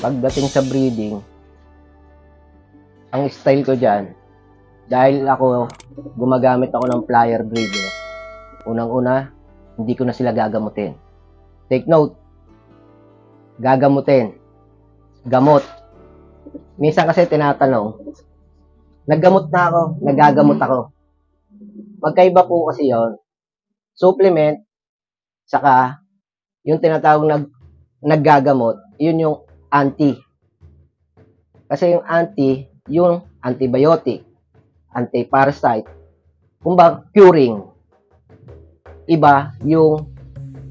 Pagdating sa breeding, ang style ko dyan, dahil ako, gumagamit ako ng flyer breeder, unang-una, hindi ko na sila gagamutin. Take note, gagamutin. Gamot. Minsan kasi tinatanong, naggamot na ako, nagagamot ako. Magkaiba po kasi yon. Supplement, saka yung tinatawag naggagamot, yun yung anti. Kasi yung anti, yung antibiotic, anti-parasite, kumbaga curing. Iba yung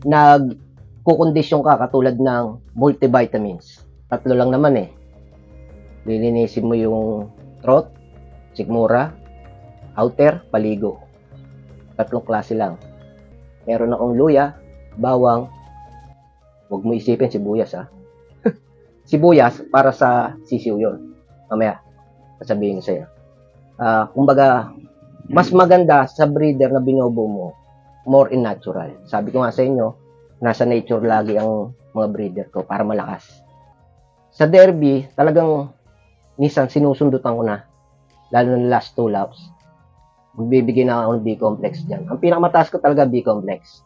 nagkukondisyon ka katulad ng multivitamins. 3 lang naman eh. Lilinisin mo yung throat, sikmura, outer, paligo. 3 klase lang. Meron akong luya, bawang, huwag mo isipin sibuyas ha. Sibuyas para sa sisiw yun. Mamaya, sasabihin ko sa'yo. Kumbaga, mas maganda sa breeder na binobo mo, more in natural. Sabi ko nga sa inyo, nasa nature lagi ang mga breeder ko para malakas. Sa derby, talagang minsan sinusundutan ko na, lalo na last 2 laps. Magbibigay na ako ng B-complex dyan. Ang pinakamataas ko talaga B-complex.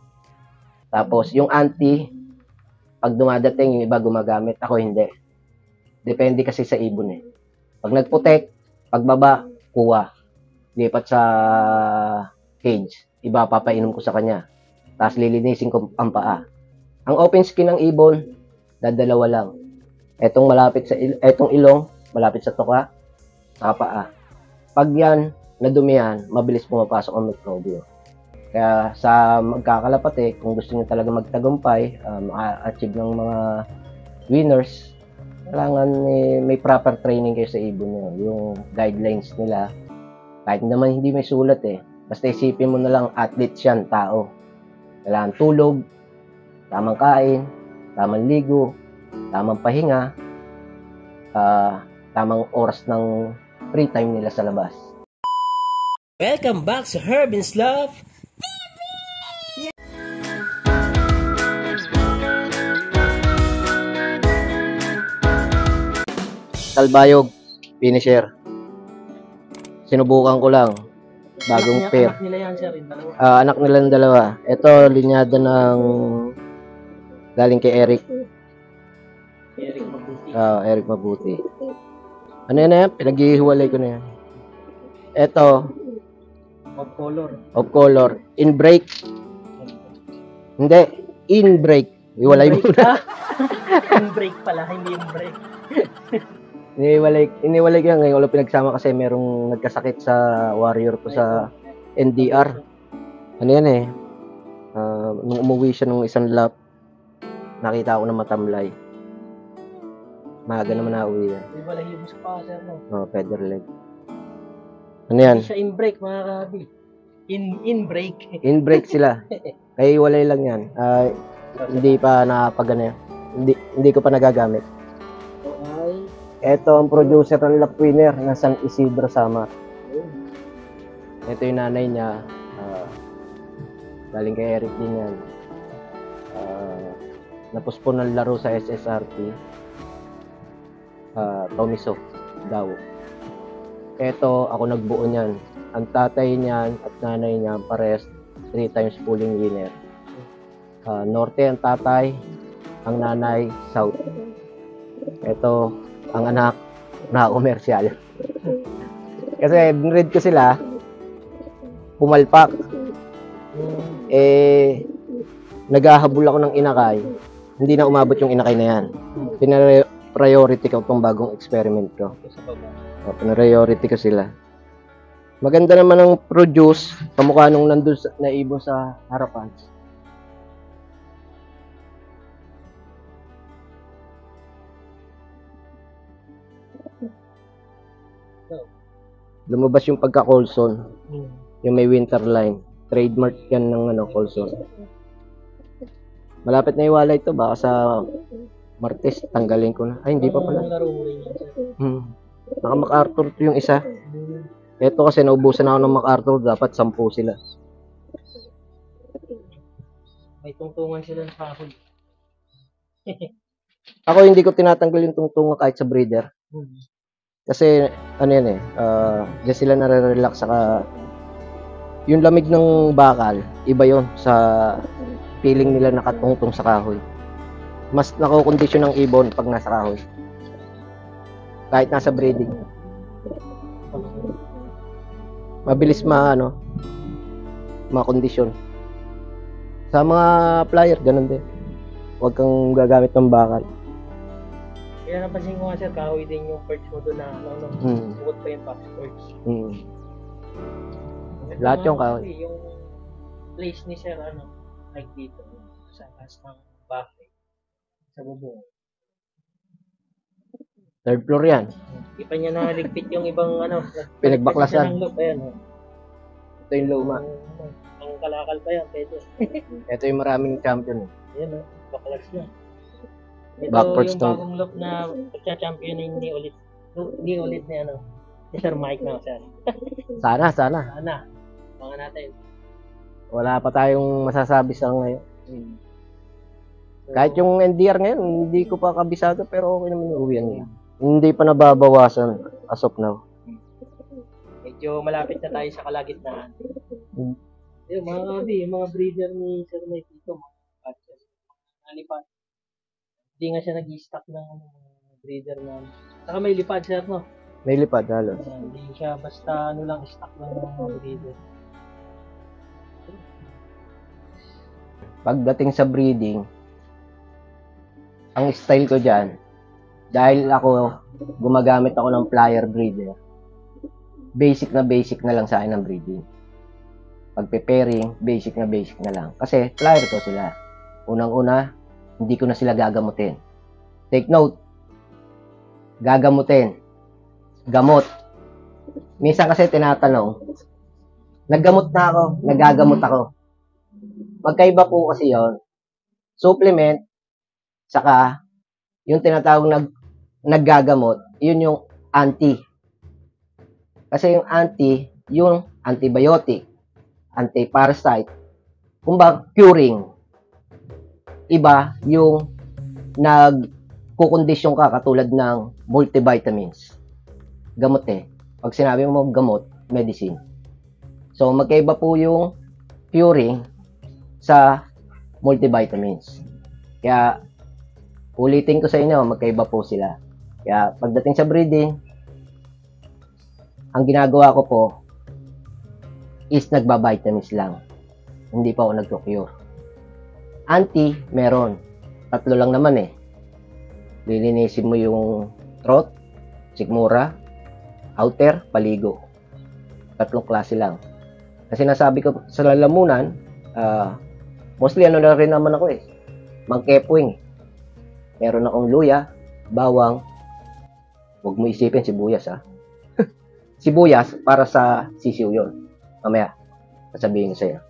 Tapos, yung anti, pag dumadating, yung iba gumagamit, ako hindi. Depende kasi sa ibon eh. Pag nagputek, pagbaba, kuha. Lipat sa cage, iba papainom ko sa kanya. Tapos lilinisin ko ang paa. Ang open skin ng ibon, dadalawa lang. Etong malapit sa etong ilong, malapit sa tuka, sa paa. Pag yan, nadumihan, mabilis pumapasok ang mikrobyo. Kaya sa magkakalapate, kung gusto niyo talaga magtagumpay, maka-achieve ng mga winners, kailangan may proper training kayo sa ibon niyo. Yung guidelines nila, kahit naman hindi may sulat eh. Basta isipin mo na lang, athlete yan, tao. Kailangan tulog, tamang kain, tamang ligo, tamang pahinga, tamang oras ng free time nila sa labas. Welcome back sa Herbin's Love TV! Talbayog, finisher. Sinubukan ko lang. Bagong pair. Anak nila yan, sir, yung dalawa. Anak nila ng dalawa. Ito, linyada ng galing kay Eric. Eric Mabuti. Eric Mabuti. Ano yan? Pinaghihiwalay ko na yan. Ito, Of color. In break. Hindi, in break. Iwalay mo na. In break pala, hindi in break. Iniwalay ko yan. Ngayon wala pinagsama kasi merong nagkasakit sa warrior ko sa NDR. Ano yan eh. Nung umuwi siya nung isang lap, nakita ko na matamlay. Maaga naman na-uwi yan. Iwalay yung sa pa, sir, no? Feather leg. Ano yan? Hindi siya in break, mga kabi. In break. In break sila. Kaya iwalay lang yan. Hindi pa nakapagano yan. Hindi ko pa nagagamit. Ito ang producer ng lap winner ng San Isidro Samar. Ito yung nanay niya. Galing kay Eric din yan. Napuspon ng laro sa SSRT. Tomiso daw. Ito, ako nagbuo niyan. Ang tatay niyan at nanay niya parehas 3 times pulling winner. Norte ang tatay, ang nanay south. Ito, ang anak na komersyal. Kasi read ko sila, pumalpak. Naghahabol ako ng inakay. Hindi na umabot yung inakay na yan. Priority ko itong bagong experiment ko. Priority ko sila. Maganda naman ang produce, kamukha nung nandun na ibon sa harapan. Lumabas yung pagka-Colson. Yung may winter line. Trademark yan ng Colson. Malapit na iwala ito. Baka sa Martes, tanggalin ko na. Ay, hindi pa pala. Naka MacArthur ito yung isa. Ito kasi naubusan ako ng MacArthur. Dapat 10 sila. May tungtungan sila sa kahoy. Ako hindi ko tinatanggal yung tungtungan kahit sa breeder. Kasi ano yan eh, diyan sila nare-relax, saka yung lamig ng bakal, iba yon sa feeling nila nakatungtong sa kahoy. Mas nakokondisyon ng ibon pag nasa kahoy. Kahit nasa breeding. Mabilis makondisyon. Sa mga flyer, ganun din. Huwag kang gagamit ng bakal. Kaya napansin ko nga sir, kahoy din yung perch mo doon na bukod pa yung box perch. Lahat yung kahoy. Yung place ni sir, like dito, sa taas ng bahay, sa bubong. Third floor yan. Di pa niya naligpit yung ibang Pinagbaklasan. ng loop, ayan. Ito yung luma. Ang kalakal pa yan, pwede. Ito yung maraming champion. Ayan baklas na. Ito Backwards yung to. bagong loop na pagka-championin ni ulit ni Sir Mike na sir. Sana. Mga natin. Wala pa tayong masasabi sa ngayon. Kahit yung NDR ngayon, hindi ko pa kabisado, pero okay naman yung uwian niya. Hindi pa nababawasan as of now. Medyo malapit na tayo sa kalagitnaan. Yung mga breeder ni Sir Mike dito, mga patches. Nalipad. Hindi nga siya nag-i-stock ng breeder na. Saka may lipad sir, no? May lipad halos. Hindi siya basta stock lang ng mga breeder. Pagdating sa breeding, ang style ko dyan, dahil ako gumagamit ako ng flyer breeder, basic na lang sa akin ng breeding. Pagpe-pairing, basic na lang. Kasi flyer ko sila. Unang-una, hindi ko na sila gagamutin. Take note, gagamutin. Gamot. Minsan kasi tinatanong, naggamot na ako, nagagamot ako. Magkaiba po kasi yon. Supplement, saka yung tinatawag naggagamot, yun yung anti. Kasi yung anti, yung antibiotic, anti-parasite, kumbaga curing. Iba yung nagkukondisyon ka katulad ng multivitamins. Gamot eh. Pag sinabi mo gamot, medicine. So magkaiba po yung curing sa multivitamins. Kaya ulitin ko sa inyo, magkaiba po sila. Kaya pagdating sa breeding, ang ginagawa ko po is nagba-vitamins lang. Hindi pa ako nagko-cure. Anti, meron. 3 lang naman eh. Lilinisin mo yung throat, sikmura, outer, paligo. 3 klase lang. Kasi nasabi ko sa lalamunan, mostly na rin naman ako eh. Mangkepwing. Meron akong luya, bawang, huwag mo isipin sibuyas ha. Sibuyas para sa sisiw yun. Mamaya, sasabihin ko sa'yo.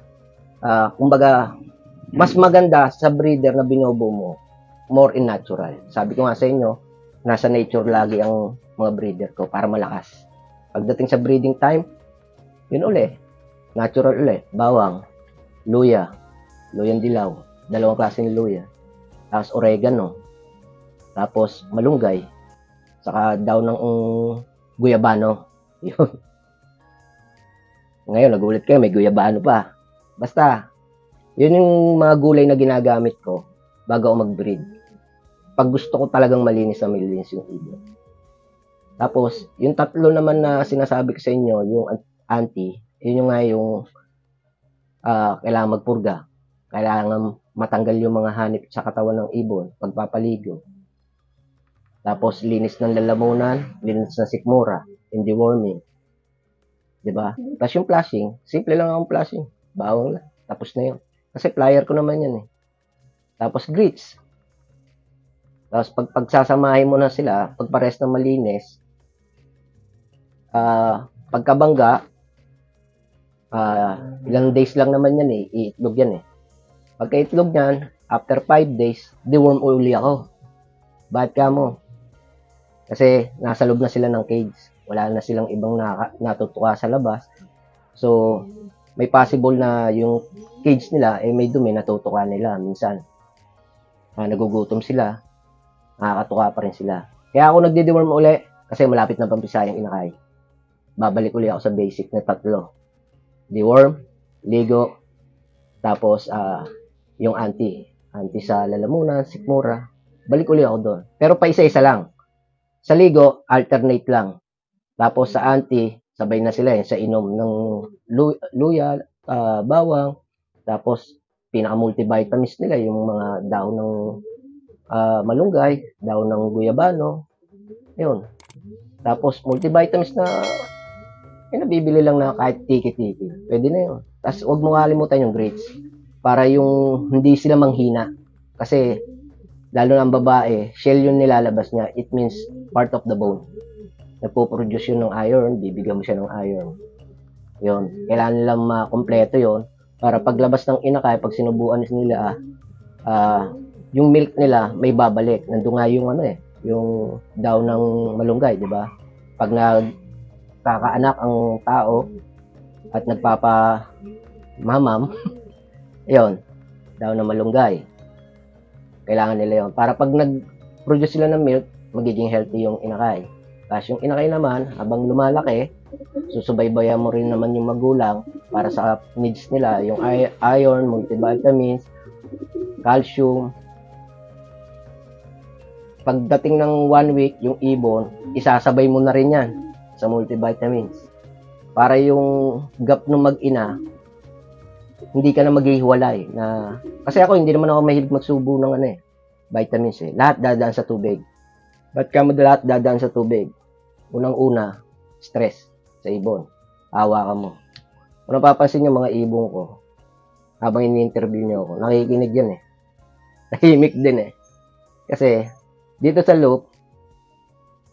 Kumbaga, mas maganda sa breeder na binobo mo, more in natural. Sabi ko nga sa inyo, nasa nature lagi ang mga breeder ko para malakas. Pagdating sa breeding time, yun uli. Natural uli. Bawang, luya, luyang dilaw, 2 klaseng luya. Tapos oregano. Tapos malunggay. Saka daw ng guyabano. Yun. Ngayon, nagulat kayo, may guyabano pa. Basta, yun yung mga gulay na ginagamit ko bago ako mag-breed. Pag gusto ko talagang malinis yung ibon. Tapos, yung 3 naman na sinasabi ko sa inyo, yung anti, yun yung nga yung kailangan magpurga. Kailangan matanggal yung mga hanip sa katawan ng ibon, pagpapaligo. Tapos, linis ng lalamunan, linis ng sikmura, yung deworming. Diba? Tapos yung flashing, simple lang ang flashing. Bawang lang. Tapos na yun. Kasi flyer ko naman yan eh. Tapos grits. Tapos pagsasamahin mo na sila, pagpares na malinis, pagkabangga, ilang days lang naman yan eh. Iitlog yan eh. Pagka-itlog yan, after 5 days, deworm uli ako. Bakit ka mo? Kasi nasa loob na sila ng cage. Wala na silang ibang natutuka sa labas. So, may possible na yung cage nila, may dumi natutuka nila. Minsan, nagugutom sila. Makakatuka pa rin sila. Kaya ako nagdi-deworm uli kasi malapit na pampisa yung inakay. Babalik uli ako sa basic na 3. Deworm, ligo, tapos yung anti sa lalamunan, sikmura. Balik uli ako doon. Pero pa isa-isa lang. Sa ligo, alternate lang. Tapos sa anti, sabay na sila sa inom ng luya, bawang, tapos pinaka-multivitamins nila, yung mga daon ng malunggay, daon ng guyabano, yun. Tapos multivitamins na nabibili lang na kahit tiki-tiki. Pwede na yun. Tapos huwag mo kalimutan yung grades para yung hindi sila manghina. Kasi lalo na ang babae, shell yung nilalabas niya. It means part of the bone. Nagpo-produce yun ng iron, bibigyan mo siya ng iron. Yun. Kailangan nilang makompleto yun para paglabas ng inakay, pag sinubuan nila, yung milk nila may babalik. Nandun nga yung yung daw ng malunggay, di ba? Pag nagkakaanak ang tao at nagpapamamam, yun, daw ng malunggay. Kailangan nila yun. Para pag nag-produce sila ng milk, magiging healthy yung inakay. Tapos yung inakay naman, habang lumalaki, susubaybayan mo rin naman yung magulang para sa needs nila, yung iron, multivitamins, calcium. Pagdating ng 1 week, yung ibon, isasabay mo na rin yan sa multivitamins. Para yung gap ng mag-ina, hindi ka na maghihiwalay. Kasi ako, hindi naman ako mahilig magsubo ng vitamins Lahat dadaan sa tubig. Ba't ka mo lahat dadaan sa tubig? Unang-una, stress sa ibon. Awa ka mo. Kung napapansin yung mga ibon ko, habang ini-interview niyo ako, nakikinig yan Tahimik din Kasi, dito sa loop,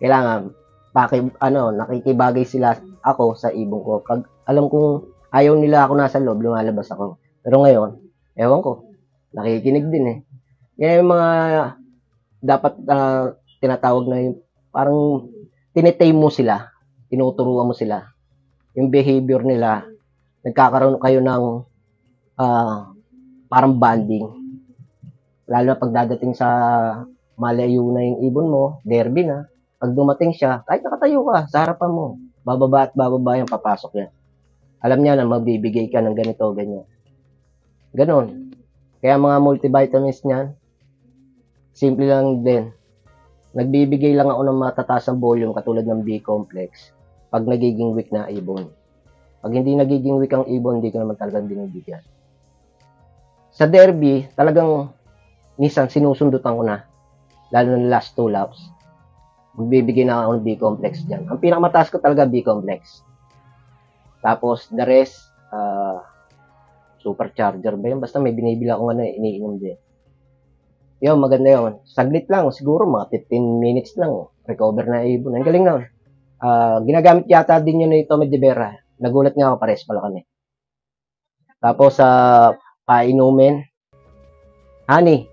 kailangan, nakikibagay sila ako sa ibon ko. Pag alam kong ayaw nila ako nasa loob, lumalabas ako. Pero ngayon, ewan ko, nakikinig din Yan yung mga dapat tinatawag na yung parang tinitame mo sila, tinuturuan mo sila. Yung behavior nila, nagkakaroon kayo ng parang bonding. Lalo na pagdadating sa malayo na yung ibon mo, derby na, pag dumating siya, kahit nakatayo ka sa harapan mo, bababa at bababa yung papasok yan. Alam niya na magbibigay ka ng ganito, ganyan. Ganon. Kaya mga multivitamins niyan, simple lang din. Nagbibigay lang ako ng matataas na volume katulad ng B-complex pag nagiging weak na ibon. Pag hindi nagiging weak ang ibon, hindi ko naman talagang binibigyan. Sa derby, talagang minsan sinusundutan ko na. Lalo na last 2 laps. Magbibigay na ako ng B-complex dyan. Ang pinakamataas ko talaga B-complex. Tapos, the rest, supercharger ba yun? Basta may binibila akong iniinom din. Yun, maganda yun. Saglit lang, siguro mga 15 minutes lang. Recover na ibon. Ang galing na. Ginagamit yata din yun ito med de Vera. Nagulat nga ako, pares pala kami. Tapos, painumin. Honey.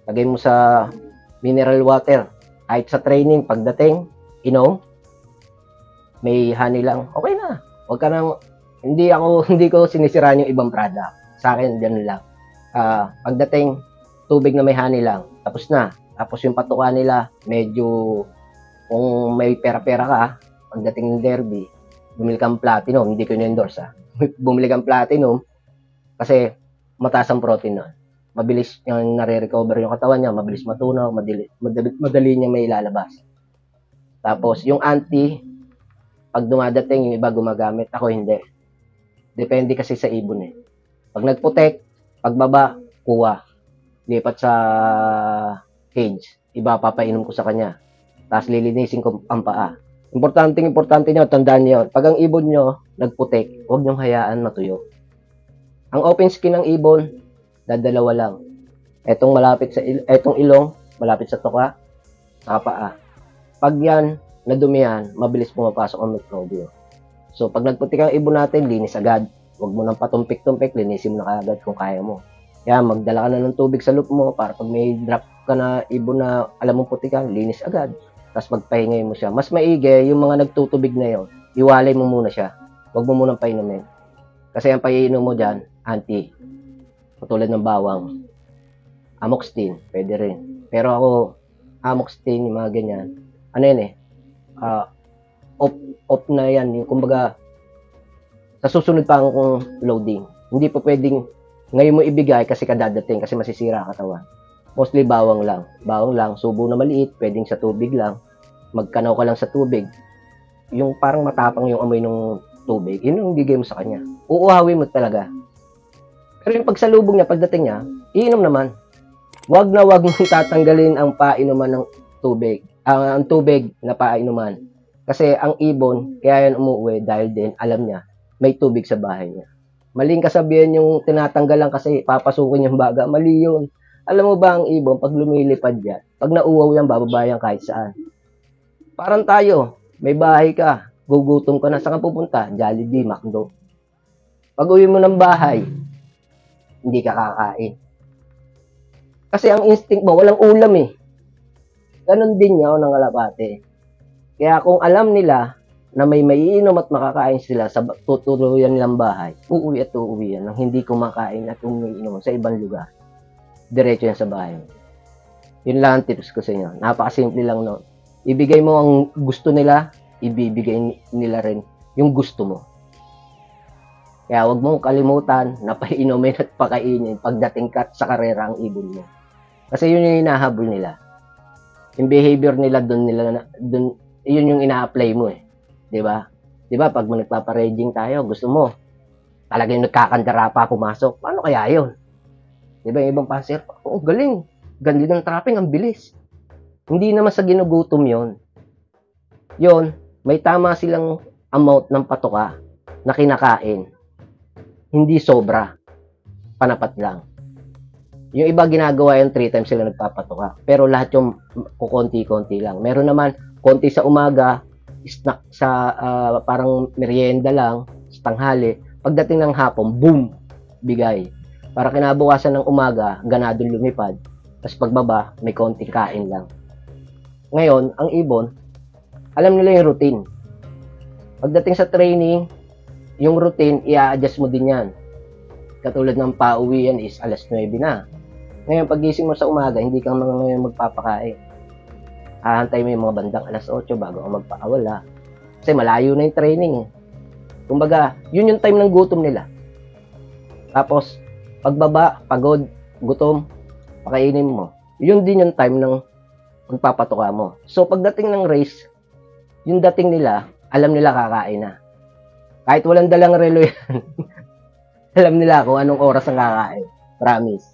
Lagay mo sa mineral water. Kahit sa training, pagdating, inom. May honey lang. Okay na. Huwag ka nang, hindi ko sinisiraan yung ibang product. Sa akin, ganun lang. Pagdating, tubig na may honey lang. Tapos na. Tapos yung patuka nila, medyo, kung may pera-pera ka, pagdating ng derby, bumili kang platinum. Hindi ko in-endorse bumili kang platinum kasi mataas ang protein nun. Mabilis yung nare-recover yung katawan niya, mabilis matunaw, madali niya may ilalabas. Tapos yung anti, pag dumadating yung iba gumagamit, ako hindi. Depende kasi sa ibon Pag nagputek, pagbaba, kuha. Lipat sa cage, iba papainom ko sa kanya. Tapos lilinisin ko ang paa. Importante nyo, tandaan nyo. Pag ang ibon nyo nagputek, huwag nyong hayaan matuyo. Ang open skin ng ibon, dadalawa lang. Etong ilong, malapit sa tuka, sa paa. Pag yan, nadumihan, mabilis pumapasok ang mikrobyo. So, pag nagputik ang ibon natin, linis agad. Huwag mo nang patumpik-tumpik, linisin mo na agad kung kaya mo. Kaya magdala ka na ng tubig sa loop mo para pag may drop ka na ibon na alam mong putikan, linis agad. Tapos magpahingay mo siya. Mas maigi, yung mga nagtutubig na yon, iwalay mo muna siya. Huwag mo munang painumin. Kasi ang paiinom mo dyan, anti. Katulad ng bawang. Amoxicillin, pwede rin. Pero ako, hammock stain, yung mga ganyan. Ano yan eh, off na yan. Yung kumbaga, sa susunod pa ang loading. Hindi pa pwedeng ngayon mo ibigay kasi kadadating kasi masisira ang katawan. Mostly bawang lang. Bawang lang, subo na maliit, pwedeng sa tubig lang. Magkanaw ka lang sa tubig. Yung parang matapang yung amoy ng tubig, yun yung bigay mo sa kanya. Uuhawin mo talaga. Pero yung pagsalubong niya, pagdating niya, iinom naman. Wag na wag mong tatanggalin ang painuman ng tubig. Ang tubig na painuman. Kasi ang ibon, kaya yan umuwi dahil din alam niya, may tubig sa bahay niya. Maling kasabihan yung tinatanggalan kasi papasukin yung baga. Mali yun. Alam mo ba ang ibon, pag lumilipad yan, pag nauwaw yan, bababayan kahit saan. Parang tayo, may bahay ka, gugutom ka na, saan ka pupunta? Jollibee, McDo. Pag uwi mo ng bahay, hindi ka kakain. Kasi ang instinct mo, walang ulam eh. Ganon din yaw ng alapate. Kaya kung alam nila na may maiinom at makakain sila sa tutuluyan nilang bahay, uuwi at uuwi yan nang hindi kumakain at umiinom sa ibang lugar. Diretso yan sa bahay. Yun lang ang tips ko sa inyo. Napakasimple lang noon. Ibigay mo ang gusto nila, ibibigay nila rin yung gusto mo. Kaya wag mong kalimutan na painumin at pakainin pagdating ka sa karera ang ibon mo. Kasi yun yung hinahabol nila. Yung behavior nila doon yun yung ina-apply mo eh. 'Di ba? 'Di ba pag nagpapa-raging tayo, gusto mo talagang nagkakandara pa pumasok. Paano kaya 'yon? 'Di ba, ibang passer, oh, galing. Ganda ng trapping, ang bilis. Hindi naman sa ginugutom 'yon. 'Yon, may tama silang amount ng patoka na kinakain. Hindi sobra. Panapat lang. Yung iba ginagawa yung 3 times sila nagpapatoka. Pero lahat yung kukonti-konti lang. Meron naman konti sa umaga, snack sa parang merienda lang, sa tanghali. Pagdating ng hapon, boom, bigay. Para kinabukasan ng umaga, ganadong lumipad. Tapos pagbaba, may konting kain lang. Ngayon, ang ibon, alam nila yung routine. Pagdating sa training, yung routine, i-adjust mo din yan. Katulad ng pauwian is alas 9 na. Ngayon, pagising mo sa umaga, hindi kang ngayon magpapakain. Hahantay mo yung mga bandang alas 8 bago ang magpaawala. Kasi malayo na yung training. Kumbaga, yun yung time ng gutom nila. Tapos, pagbaba, pagod, gutom, pakainin mo. Yun din yung time ng magpapatuka mo. So, pagdating ng race, yung dating nila, alam nila kakain na. Kahit walang dalang relo yan, alam nila kung anong oras ang kakain. Promise.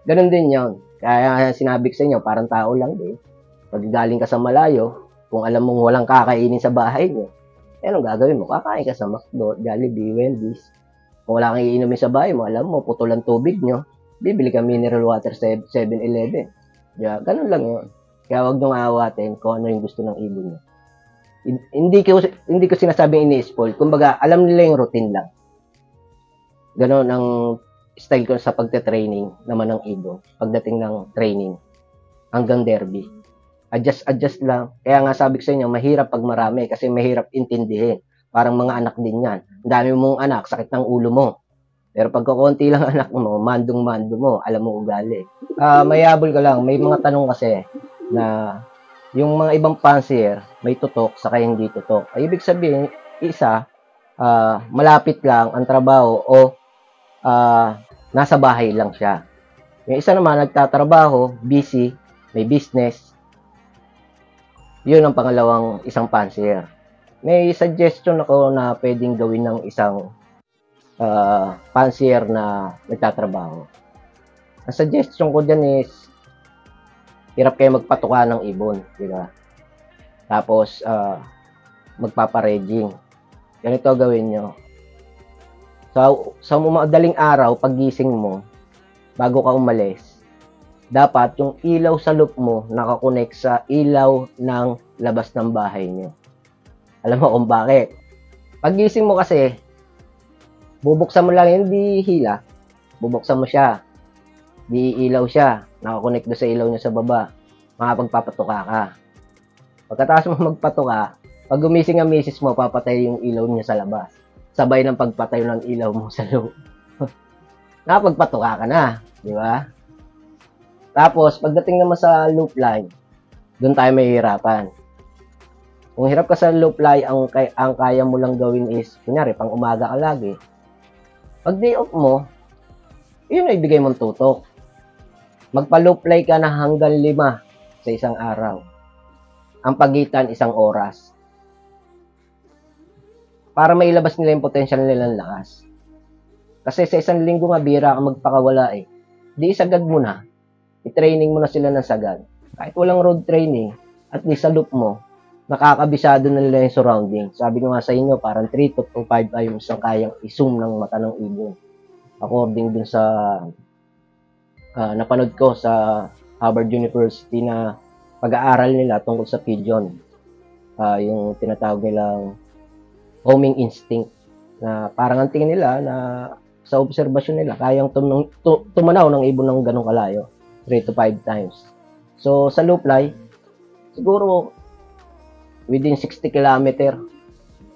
Ganun din yun. Kaya sinabi ko sa inyo, parang tao lang din. Pag galing ka sa malayo, kung alam mong walang kakainin sa bahay nyo, anong gagawin mo? Kakain ka sa McDo, Jollibee, Wendy's. Kung wala kang iinumin sa bahay mo, alam mo, putulan tubig nyo, bibili ka mineral water sa 7-Eleven. Yeah, ganun lang yun. Kaya huwag nyo aawatin kung ano yung gusto ng ibon nyo. Hindi ko sinasabing ini-spoil. Kumbaga, alam nila yung routine lang. Ganon ang style ko sa pagte-training naman ng ibon. Pagdating ng training hanggang derby. Adjust lang. Kaya nga sabi ko sa inyo, mahirap pag marami kasi mahirap intindihin. Parang mga anak din yan. Ang dami mong anak, sakit ng ulo mo. Pero pag konti lang anak mo, mandong-mando mo, alam mo ugali. Mayabol ka lang. May mga tanong kasi na yung mga ibang fancier, may tutok, saka hindi tutok. Ay, ibig sabihin, isa, malapit lang ang trabaho o nasa bahay lang siya. Yung isa naman, nagtatrabaho, busy, may business. Yun ang pangalawang isang fancier. May suggestion ako na pwedeng gawin ng isang fancier na nagtatrabaho. Ang suggestion ko dyan is, hirap kayo magpatuka ng ibon, di ba? Tapos, magpapareging. Ganito gawin nyo. Sa madaling araw, pagising mo, bago ka umalis, dapat yung ilaw sa loop mo nakakonect sa ilaw ng labas ng bahay nyo. Alam mo kung bakit? Pagising mo kasi, bubuksan mo lang, hindi hila. Bubuksan mo siya. Di ilaw siya. Nakakonect doon sa ilaw niya sa baba. Makapagpapatuka ka. Pagkatapos mo magpatuka, pag gumising ang misis mo, papatay yung ilaw niya sa labas. Sabay ng pagpatay ng ilaw mo sa loob. Nakapagpatuka ka na. Di ba? Tapos, pagdating naman sa loop line, doon tayo mahihirapan. Kung hirap ka sa low fly, ang kaya mo lang gawin is, kunyari, pang umaga ka lagi. Pag day off mo, yun ay ibigay mong tutok. Magpa-low fly ka na hanggang 5 sa isang araw. Ang pagitan, 1 oras. Para mailabas nila yung potential nilang lakas. Kasi sa isang linggo nga, bira ka magpakawala eh. Di isagad mo na. I-training mo na sila ng sagad. Kahit walang road training, at least sa loop mo, nakakabisado na nila yung surrounding. Sabi ko nga sa inyo, parang 3 to 5 times ang kayang i-zoom ng mata ng ibon. According dun sa napanood ko sa Harvard University na pag-aaral nila tungkol sa pigeon. Yung tinatawag nilang homing instinct. Na parang ang tingin nila na sa obserbasyon nila, kayang tumanaw ng ibon ng ganong kalayo. 3 to 5 times. So, sa low fly, siguro within 60 km,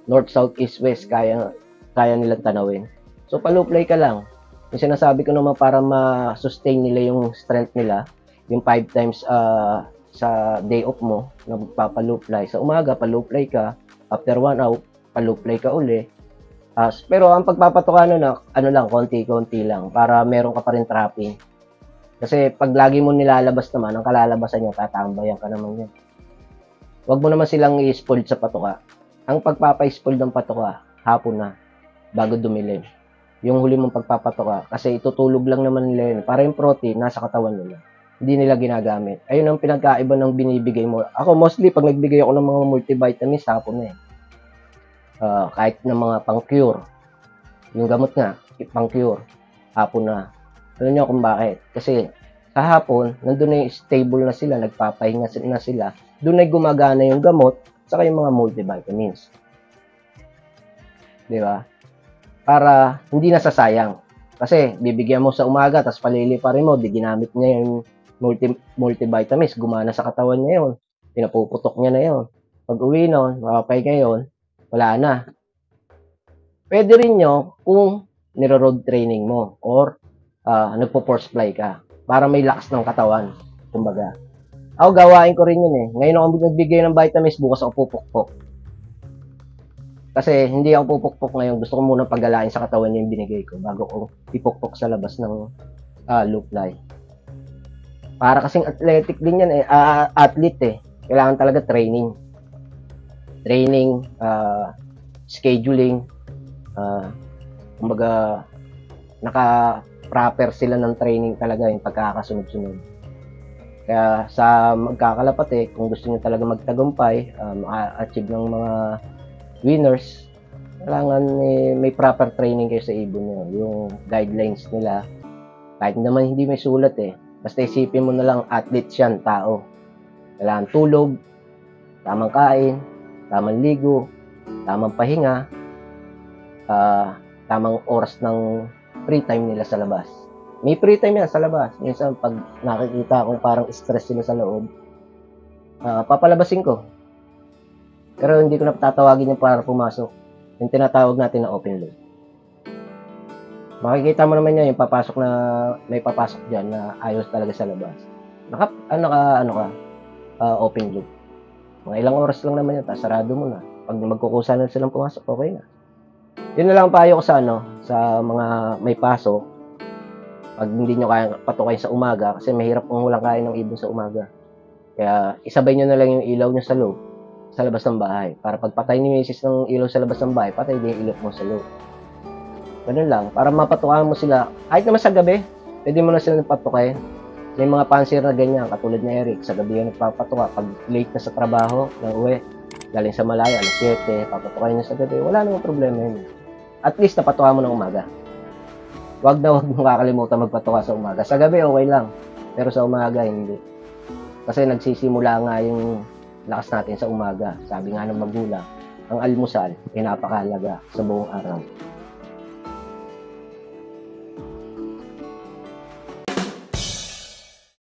north, south, east, west, kaya nilang tanawin. So, pa-low fly ka lang. Yung sinasabi ko naman para ma-sustain nila yung strength nila, yung 5 times sa day off mo, na pa-low fly. Sa umaga, pa-low fly ka. After 1 hour, pa-low fly ka uli. Pero ang pagpapatuka lang, konti-konti lang, para meron ka pa rin trapping. Kasi pag lagi mo nilalabas naman, ang kalalabasan niya, tatambayan ka naman yan. Huwag mo naman silang i-spoil sa patuka. Ang pagpapa-spoil ng patuka, hapon na, bago dumilim. Yung huli mong pagpapatuka, kasi itutulog lang naman nila yun. Para yung protein, nasa katawan nila. Hindi nila ginagamit. Ayun ang pinagkaiba ng binibigay mo. Ako, mostly, pag nagbigay ako ng mga multivitamins, hapon na eh. Kahit ng mga pang-cure. Yung gamot nga, pang-cure, hapon na. Alam niyo kung bakit? Kasi, sa hapon, nandun na yung stable na sila, nagpapahinga na sila, doon ay gumagana yung gamot, saka yung mga multivitamins. Di ba? Para hindi nasasayang. Kasi bibigyan mo sa umaga, tapos paliliparin mo, di ginamit niya yung multivitamins, gumana sa katawan niya yun. Pinapuputok niya na yun. Pag uwi nun, makapahinga yun, wala na. Pwede rin nyo kung niro-road training mo or nagpo-force fly ka para may lakas ng katawan. Kumbaga. Ako, gawain ko rin yun eh. Ngayon ako nagbigay ng vitamins, bukas ako pupukpok. Kasi hindi ako pupukpok ngayon. Gusto ko muna paggalain sa katawan yung binigay ko bago ko ipukpok sa labas ng loop fly. Para kasing athletic din yan eh. Athlete eh. Kailangan talaga training. Training, scheduling, kumbaga, naka-proper sila ng training talaga yung pagkakasunod-sunod. Kaya sa magkakalapat kung gusto niyo talaga magtagumpay, ma-achieve ng mga winners, kailangan may proper training kayo sa ibon nyo. Yung guidelines nila, kahit naman hindi may sulat basta isipin mo na lang athlete yan, tao. Kailangan tulog, tamang kain, tamang ligo, tamang pahinga, tamang oras ng free time nila sa labas. May free time yan sa labas. Minsan, pag nakikita akong parang stress sila sa loob, papalabasin ko. Pero hindi ko na tatawagin yung para pumasok. Yung tinatawag natin na open loop. Makikita mo naman yan, yung papasok na, may papasok dyan na ayos talaga sa labas. Open loop. Mga ilang oras lang naman yan, tapos sarado mo na. Pag magkukusa na silang pumasok, okay na. Yun na lang payo ko sa mga may pasok. Pag hindi nyo kaya patukayin sa umaga, kasi mahirap kung walang kain ng ibon sa umaga. Kaya isabay nyo na lang yung ilaw nyo sa loob, sa labas ng bahay. Para pagpatay ni misis ng ilaw sa labas ng bahay, patay din yung ilaw mo sa loob. Ganun lang. Para mapatukahan mo sila. Kahit naman sa gabi, pwede mo na sila patukayin. May mga pansir na ganyan, katulad ni Eric. Sa gabi yung nagpapatuka. Pag late na sa trabaho, nang uwi, galing sa Malaya, alas 7, papatukayin niya sa gabi. Wala namang problema yun. At least napatuka mo ng umaga. Wag mo kakalimutan magpatuka sa umaga. Sa gabi, okay lang. Pero sa umaga, hindi. Kasi nagsisimula nga yung lakas natin sa umaga. Sabi nga ng magulang, ang almusal ay napakahalaga sa buong araw.